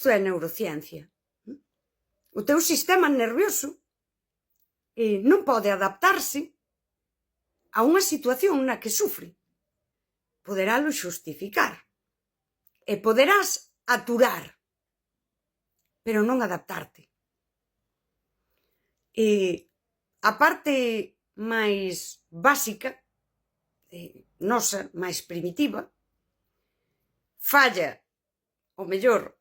Isto é neurociencia. O teu sistema nervioso non pode adaptarse a unha situación na que sufre. Poderalo xustificar. E poderás aturar, pero non adaptarte. A parte máis básica, nosa, máis primitiva, falla, o mellor,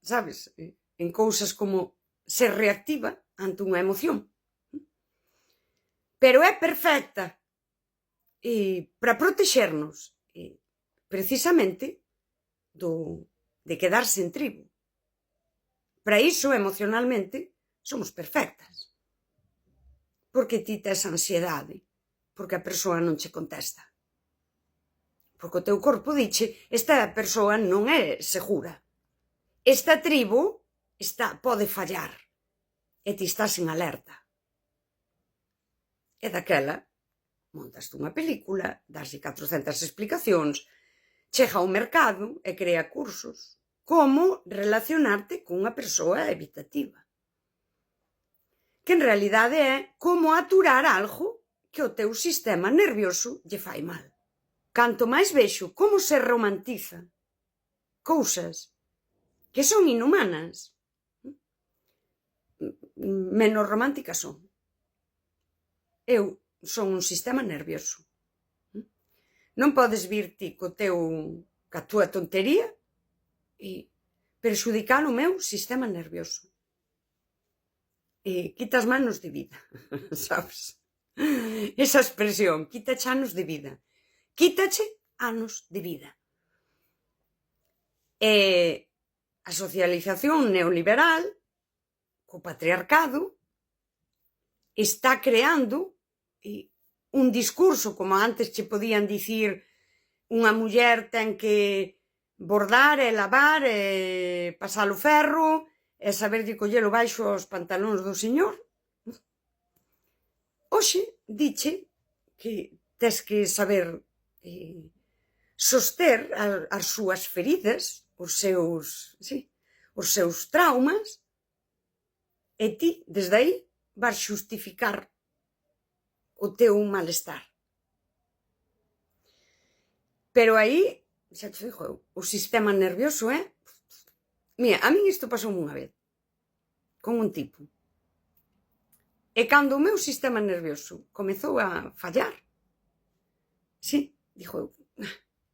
sabes, en cousas como ser reactiva ante unha emoción. Pero é perfecta para protexernos precisamente de quedar sen tribo. Para iso, emocionalmente, somos perfectas. Porque ti tes ansiedade, porque a persoa non che contesta. Porque o teu corpo diche, esta persoa non é segura. Esta tribo pode fallar. E ti estás en alerta. E daquela, montas unha película, daslle 400 explicacións, chega ao mercado e crea cursos. Como relacionarte cunha persoa evitativa. Que en realidade é como aturar algo que o teu sistema nervioso lle fai mal. Canto máis vexo como se romantiza cousas que son inhumanas, menos románticas son. Eu son un sistema nervioso. Non podes vir ti ca túa tontería e perxudicar o meu sistema nervioso. Quitas manos de vida, sabes? Esa expresión, quítache anos de vida. Quítache anos de vida. A socialización neoliberal, co patriarcado, está creando un discurso, como antes che podían dicir, unha muller ten que bordar e lavar e pasar o ferro e saber de collelo baixo aos pantalóns do señor. Hoxe diche que tes que saber soster as súas feridas, os seus traumas, e ti, desde aí, vas xustificar o teu malestar. Pero aí, xa te digo eu, o sistema nervioso é... Mira, a min isto pasou unha vez, con un tipo. E cando o meu sistema nervioso comezou a fallar, sí, dixo eu,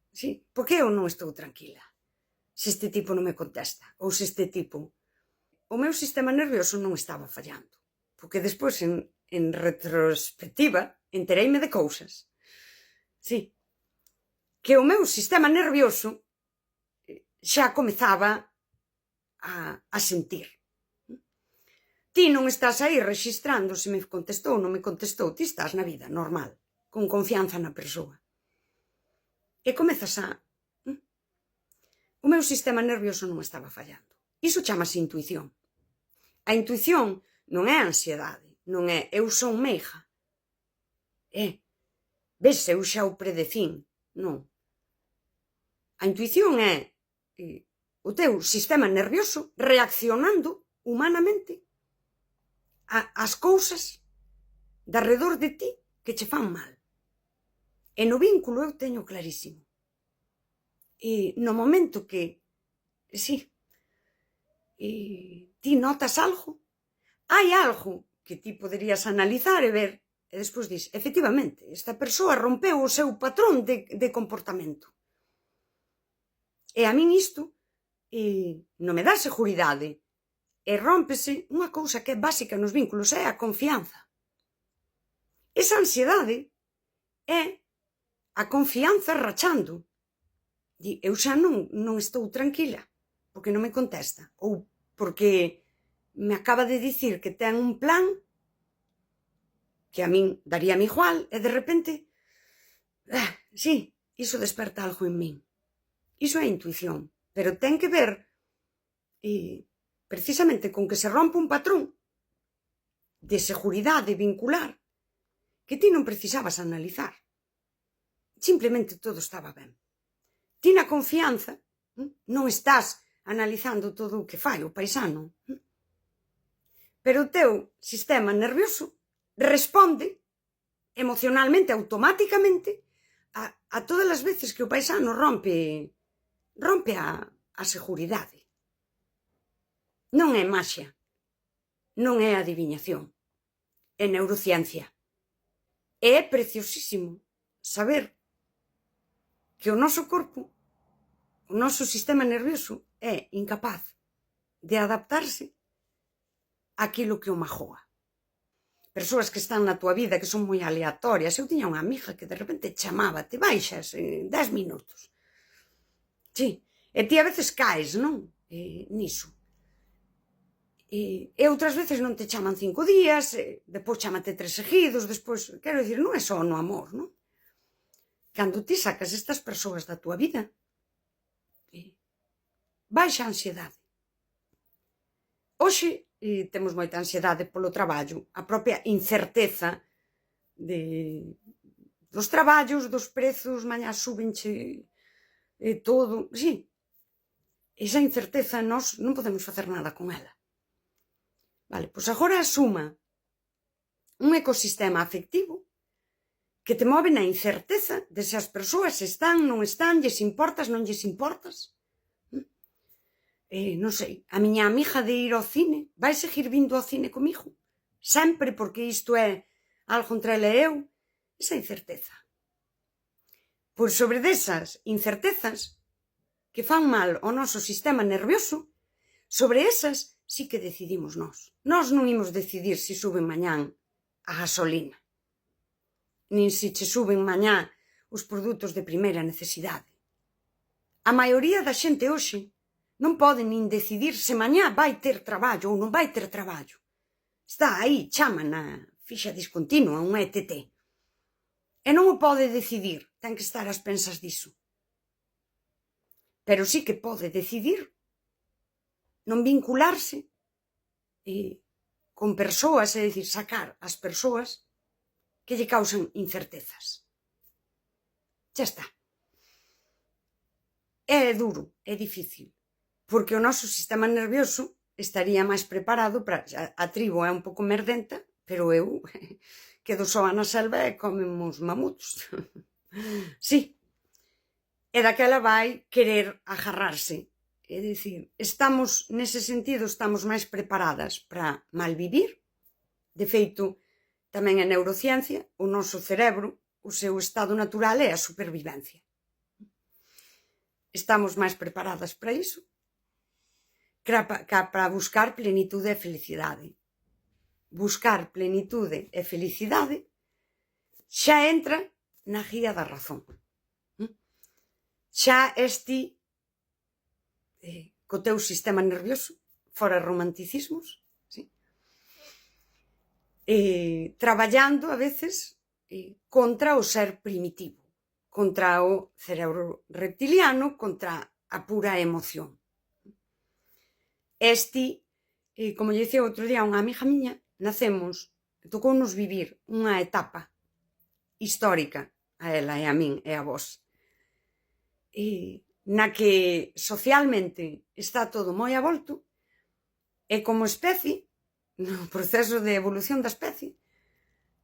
sí, por que eu non estou tranquila? Se este tipo non me contesta, ou se este tipo... O meu sistema nervioso non estaba fallando, porque despois, en retrospectiva, entereime de cousas. Sí, que o meu sistema nervioso xa comezaba a sentir. Ti non estás aí rexistrando se me contestou ou non me contestou, ti estás na vida normal, con confianza na persoa. E comezas a... O meu sistema nervioso non estaba fallando. Iso chamase intuición. A intuición non é ansiedade, non é eu son meiga. Ves, eu xa o predecín. Non. A intuición é o teu sistema nervioso reaccionando humanamente ás cousas de arredor de ti que che fan mal. E no vínculo eu teño clarísimo. E no momento que, sí, ti notas algo, hai algo que ti poderías analizar e ver, e despois dis, efectivamente, esta persoa rompeu o seu patrón de comportamento. E a min isto non me dá seguridade. E rómpese unha cousa que é básica nos vínculos, é a confianza. Esa ansiedade é a confianza rachando. Eu xa non estou tranquila, porque non me contesta, ou porque me acaba de dicir que ten un plan que a min daríame igual, e de repente, sí, iso desperta algo en min. Iso é intuición, pero ten que ver precisamente con que se rompe un patrón de seguridade vincular que ti non precisabas analizar. Simplemente todo estaba ben. Ti na confianza non estás analizando todo o que fai o paisano. Pero o teu sistema nervioso responde emocionalmente, automáticamente, a todas as veces que o paisano rompe a seguridade. Non é maxia, non é adiviñación, é neurociencia. E é preciosísimo saber que o noso corpo, o noso sistema nervioso, é incapaz de adaptarse àquilo que o magoa. Persoas que están na tua vida que son moi aleatorias. Eu tiña unha amiga que de repente chamaba, te baixas 10 minutos. Sí, e ti a veces caes, non? Niso. E outras veces non te chaman 5 días, depois chamate 3 seguidos, despois, quero dicir, non é só no amor, non? Cando ti sacas estas persoas da tua vida, baixa a ansiedade. Hoxe temos moita ansiedade polo traballo, a propia incerteza dos traballos, dos prezos, mañá súbenche todo, sí. Esa incerteza nós non podemos facer nada con ela. Vale, pois agora asuma un ecosistema afectivo que te move na incerteza de se as persoas están, non están, lles importas, non lles importas. Non sei, a miña amiga de ir ao cine vai seguir vindo ao cine comigo sempre porque isto é algo entre ela e eu. Esa incerteza. Pois sobre desas incertezas que fan mal ao noso sistema nervioso, sobre esas sí que decidimos nós. Nós non imos decidir se suben mañán a gasolina, nin se che suben mañá os produtos de primeira necesidade. A maioría da xente hoxe non pode nin decidir se mañá vai ter traballo ou non vai ter traballo. Está aí, chama na fixa discontinua, un ETT. E non o pode decidir, ten que estar ás pensas diso. Pero sí que pode decidir non vincularse con persoas, é dicir, sacar as persoas que lle causan incertezas. Xa está. É duro, é difícil. Porque o noso sistema nervioso estaría máis preparado para... A tribo é un pouco merdenta, pero eu quedo soa na selva e comemos mamutos. Sí. E daquela vai querer agarrarse. É dicir, estamos, nese sentido, estamos máis preparadas para malvivir. De feito, tamén é neurociencia, o noso cerebro, o seu estado natural é a supervivencia. Estamos máis preparadas para iso, para buscar plenitude e felicidade. Buscar plenitude e felicidade xa entra na guía da razón. Xa esti co teu sistema nervioso, fora romanticismos, sí? Traballando a veces contra o ser primitivo, contra o cerebro reptiliano, contra a pura emoción. Como lle dicía outro día a unha amiga miña, tocounos vivir unha etapa histórica a ela e a min e a vos, na que socialmente está todo moi avolto e como especie, no proceso de evolución da especie,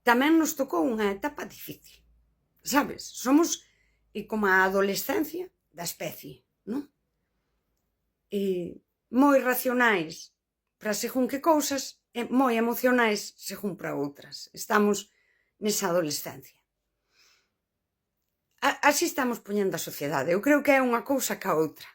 tamén nos tocou unha etapa difícil, sabes? Somos como a adolescencia da especie, non? Moi racionais para según que cousas e moi emocionais según para outras. Estamos nesa adolescencia. Así estamos poñendo a sociedade. Eu creo que é unha cousa ca outra.